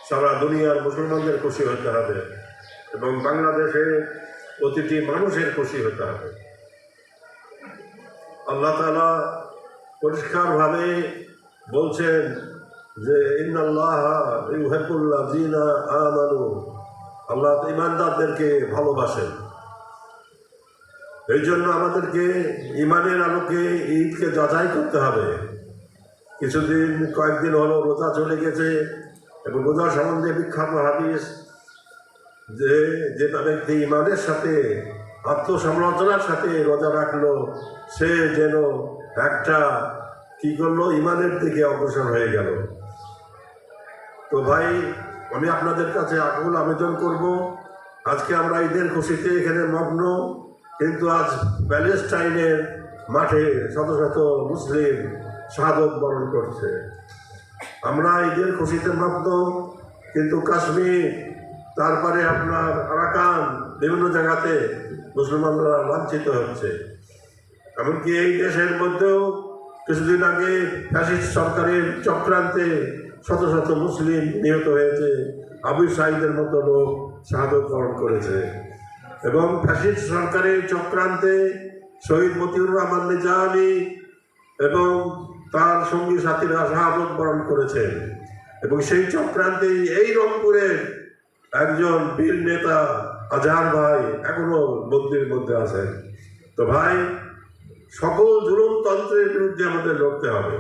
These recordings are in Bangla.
সারা দুনিয়ার মুসলমানদের খুশি হতে হবে এবং বাংলাদেশে প্রতিটি মানুষের খুশি হতে হবে। আল্লাহ তাআলা পরিষ্কারভাবে বলছেন যে ইন্নাল্লাহা ইউহিব্বুল্লাযীনা আমানু, আল্লাহ ঈমানদারদেরকে ভালোবাসেন। এই জন্য আমাদেরকে ঈমানের আলোকে ঈদকে যাচাই করতে হবে। কয়েকদিন হলো রোজা চলে গেছে এবং রোজা সম্বন্ধে বিখ্যাত হাদিস যে যেটা ব্যক্তি ঈমানের সাথে আত্মসমালোচনার সাথে রোজা রাখলো সে যেন একটা কি করলো, ঈমানের দিকে অগ্রসর হয়ে গেল। তো ভাই, আমি আপনাদের কাছে আকুল আবেদন করব, আজকে আমরা ঈদের খুশিতে এখানে মগ্ন, কিন্তু আজ প্যালেস্টাইনের মাঠে শত শত মুসলিম শাহাদত বরণ করছে। আমরা ঈদের খুশিতে মগ্ন, কিন্তু কাশ্মীর, তারপরে আপনার আরাকান, বিভিন্ন জায়গাতে মুসলমানরা লাঞ্ছিত হচ্ছে। এমনকি এই দেশের মধ্যেও কিছুদিন আগে ফ্যাসিস্ট সরকারের চক্রান্তে শত শত মুসলিম নিহত হয়েছে, আবু সাঈদের মতো লোক শাহাদত বরণ করেছে এবং ফ্যাসিস্ট সরকারের চক্রান্তে শহীদ মতিউর রহমান নিজামী এবং তার সঙ্গী সাথীরা শাহাদত বরণ করেছেন এবং সেই চক্রান্তেই এই রংপুরের একজন বীর নেতা আজহার ভাই এখনো বন্দির মধ্যে আছেন। তো ভাই, সকল জুলুমতন্ত্রের বিরুদ্ধে আমাদের লড়তে হবে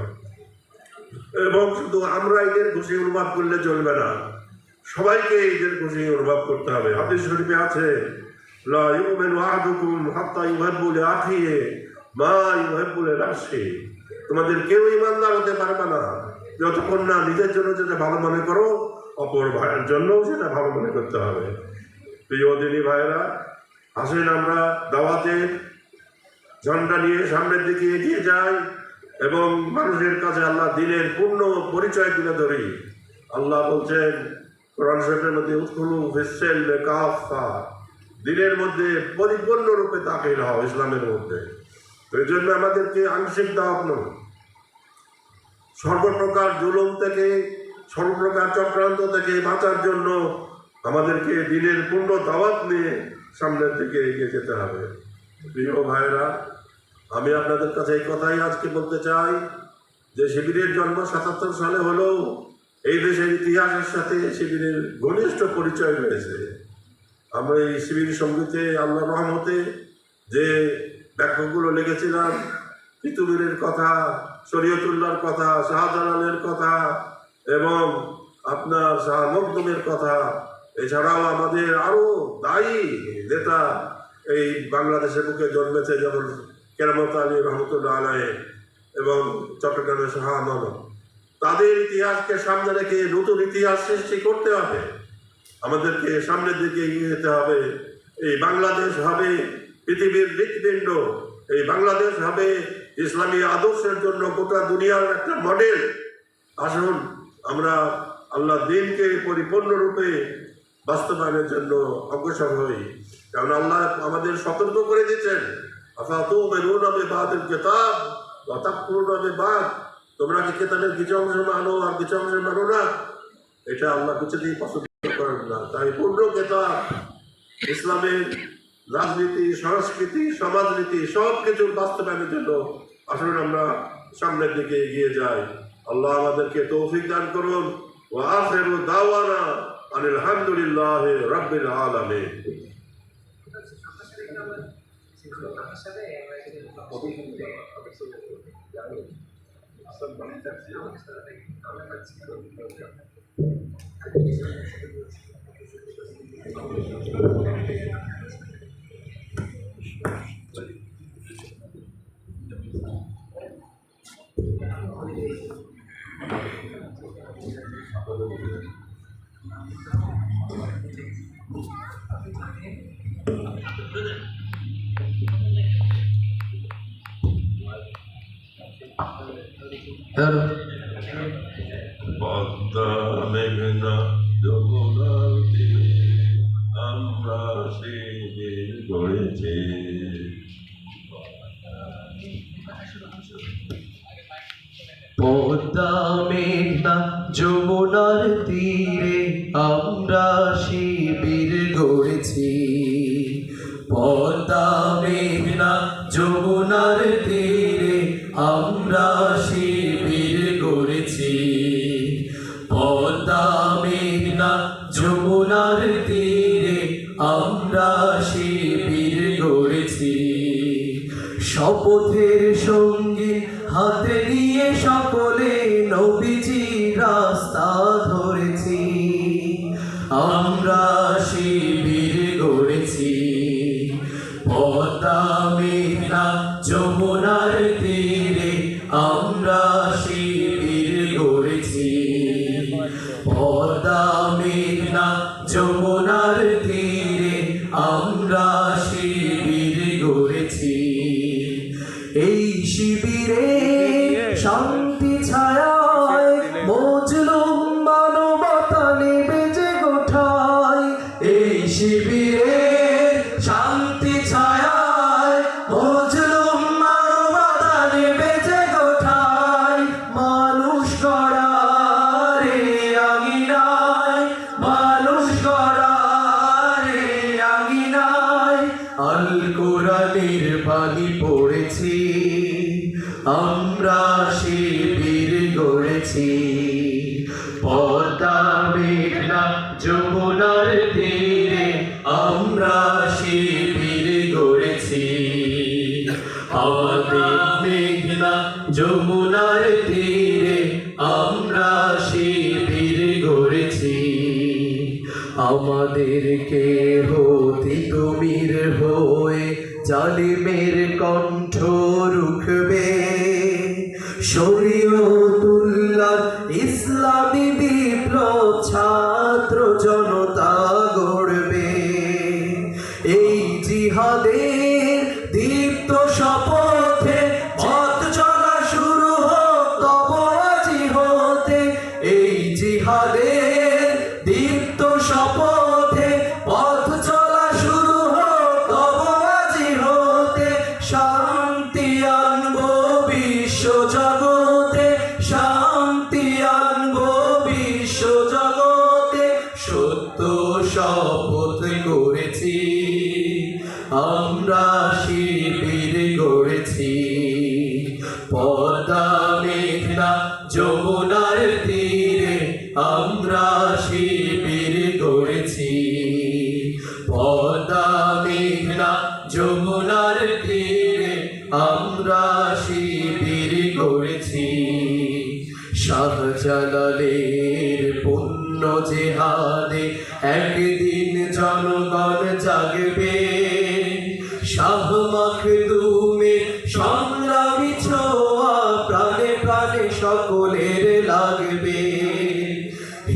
এবং শুধু আমরা ঈদের খুশি অনুভব করলে চলবে না, সবাইকে ঈদের খুশি অনুভব করতে হবে। হাদিস শরীফে আছে, লা ইউমিনু আহাদুকুম হাত্তা ইউহিব্বু লিআখিহি মা ইউহিব্বু লিনাফসিহি, তোমাদের কেউ ঈমানদার হতে পারবে না যতক্ষণ না নিজের জন্য যেটা ভালো মনে করো অপর ভাইয়ের জন্যও সেটা ভালো মনে করতে হবে। প্রিয় দিনী ভাইয়েরা, আসেন আমরা দাওয়াতের ঝন্ডা নিয়ে সামনের দিকে এগিয়ে যাই এবং মানুষের কাছে আল্লাহ দিনের পূর্ণ পরিচয় তুলে ধরি। আল্লাহ বলছেন কোরআন শরীফের মধ্যে, উদখুলু ফিস-সিলমি কাফা, দিনের মধ্যে পরিপূর্ণ রূপে দাখিল হও, ইসলামের মধ্যে। এই জন্য আমাদেরকে আংশিক দাওয়াত নয়, সর্বপ্রকার জুলুম থেকে, সর্বপ্রকার চক্রান্ত থেকে বাঁচার জন্য আমাদেরকে দিনের পূর্ণ দাওয়াত নিয়ে সামনের দিকে এগিয়ে যেতে হবে। প্রিয় ভাইরা, আমি আপনাদের কাছে এই কথাই আজকে বলতে চাই যে শিবিরের জন্ম ৭৭ সালে হলেও এই দেশের ইতিহাসের সাথে শিবিরের ঘনিষ্ঠ পরিচয় রয়েছে। আমরা এই শিবির সঙ্গীতে আল্লাহ রহমতে যে ব্যাখ্যাগুলো লিখেছিলাম, তিতুমীরের কথা, শরীয়তুল্লাহর কথা, শাহজালালের কথা এবং আপনার শাহ মখদুমের কথা, এছাড়াও আমাদের আরও দায়ী নেতা এই বাংলাদেশের বুকে জন্মেছে, যেমন কেরামত আলী রহমতুল্লাহ আলাইহি এবং চট্টগ্রামের শাহ আমানত। তাদের ইতিহাসকে সামনে রেখে নতুন ইতিহাস সৃষ্টি করতে হবে, আমাদেরকে সামনের দিকে এগিয়ে যেতে হবে। এই বাংলাদেশ হবে পৃথিবীর হৃৎপিণ্ড, এই বাংলাদেশ হবে ইসলামী আদর্শের জন্য গোটা দুনিয়ার একটা মডেল। আসুন আমরা আল্লাহ দ্বীনকে পরিপূর্ণরূপে বাস্তবায়নের জন্য অগ্রসর হই, কারণ আল্লাহ আমাদের সতর্ক করে দিচ্ছেন, আফাতুমিনুনা বিবাদিল কিতাব ওয়া তাকফুরুনা বিবাদ, তোমরা কি কিতাবের কিছু অংশ মানো আর কিছু অংশ মানো না? এটা আল্লাহ কিছুতেই পছন্দ করেন না। তাই পূর্ণ কিতাব, ইসলামের রাজনীতি, সংস্কৃতি, সমাজনীতি সব কিছুর বাস্তবায়নের জন্য আসুন আমরা সামনের দিকে এগিয়ে যাই। আল্লাহ আমাদেরকে তৌফিক দান করুন। ওয়া আখিরু দাওয়ানা আনিল হামদুলিল্লাহি রাব্বিল আলামিন। পদ্মা মেঘনা যমুনার তীরে আমরা শিবির গড়েছি। পদ্মা মেঘনা যমুনার তীরে আমরা শিবির গড়েছি। পদ্মা মেঘনা যমুনার তীরে আমরা শিবির গড়েছি। পদ্মা মেঘনা যমুনার তীরে আমরা শিবির গড়েছি। শপথের সঙ্গী হাতে নিয়ে সকলে নবীজি রাস্তা ধরেছি। আমরা শিবির গড়েছি। পদ্মা মেঘনা যমুনার তীরে আমরা শিবির গড়েছি। পদ্মা মেঘনা যমুনার তীরে আমরা শিবির গড়েছি। এই শিবিরে শান্তি ছায়ায় মজলুম মানবতা নেবে যে গোঠায়। এই শিবিরে শান্তি ছায়ায় মজলুম মানবতা নেবে যে গোঠায়। মানুষ গড়ারে আঙিনায়, মানুষ গড়ারে আঙিনায় আল কোরআনের বাণী পড়েছি। আমরা শিবির গড়েছি। পদ্মা মেঘনা যমুনার তীরে আমরা শিবির গড়েছি। আমাদের মেঘনা যমুনার তীরে আমরা শিবির গড়েছি। আমাদেরকে হতে তুমির হয়ে জালিমের কণ্ঠ রুখবে। শরীয়তুল্লাহ ইসলামী বিপ্লব ছাত্র জনতা গড়বে। এই জিহাদের দীপ্ত শপথে পথ চলা শুরু হোক তব আজি হতে। এই জিহাদের দীপ্ত শপথে পথ চলা শুরু হোক তব আজি হতে। শান্তি আনবো বিশ্ব জগতে, শান্তি আনবো বিশ্ব জগতে। সত্য শপথ করেছি। আমরা শিবির গড়েছি। পদ্মা মেঘনা যমুনার তীরে আমরা শিবির গড়েছি। পদ্মা মেঘনা যমুনার তীরে আমরা শিবির গড়েছি। শাহজালালের পুণ্য জেহাদে একদিন জনগণ জাগবে। শাহ মাখদুমের সংগ্রামী ছোঁয়া প্রাণে প্রাণে সকলের লাগবে।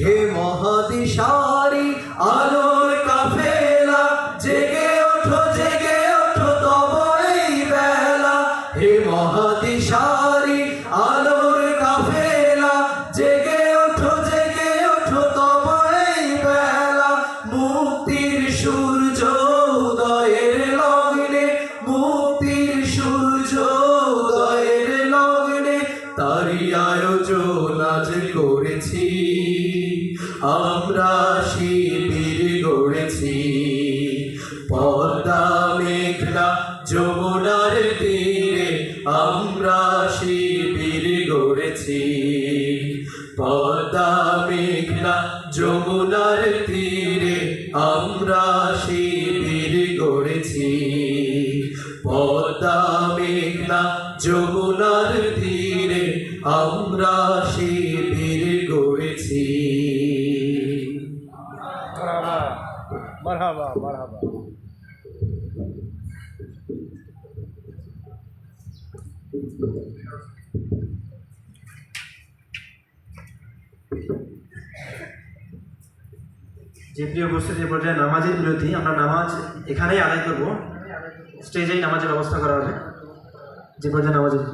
হে মহাদিশারি আলোর কাফেলা জেগে ওঠো, জেগে ওঠো তব এই বেলা। হে মহাদিশারি আলোর কাফেলা জেগে ওঠো, জেগে ওঠো তব এই বেলা। মুক্তির সূর্য উদয়ের লগ্নে, মুক্তির সূর্য উদয়ের লগ্নে তারই আয়োজন আজ করেছি। আমরা শিবির গড়েছি। পদ্মা মেঘনা যমুনার তীরে আমরা শিবির গড়েছি। পদ্মা মেঘনা যমুনার তীরে আমরা শিবির গড়েছি। পদ্মা মেঘনা যমুনার তীরে আমরা শিবির গড়েছি। মারহাবা মারহাবা। যে প্রিয় উপস্থিতি পর্যায়ে নামাজের বিরতি, আমরা নামাজ এখানেই আদায় করব। স্টেজেই নামাজের ব্যবস্থা করা হবে। যে পর্যায়ে নামাজের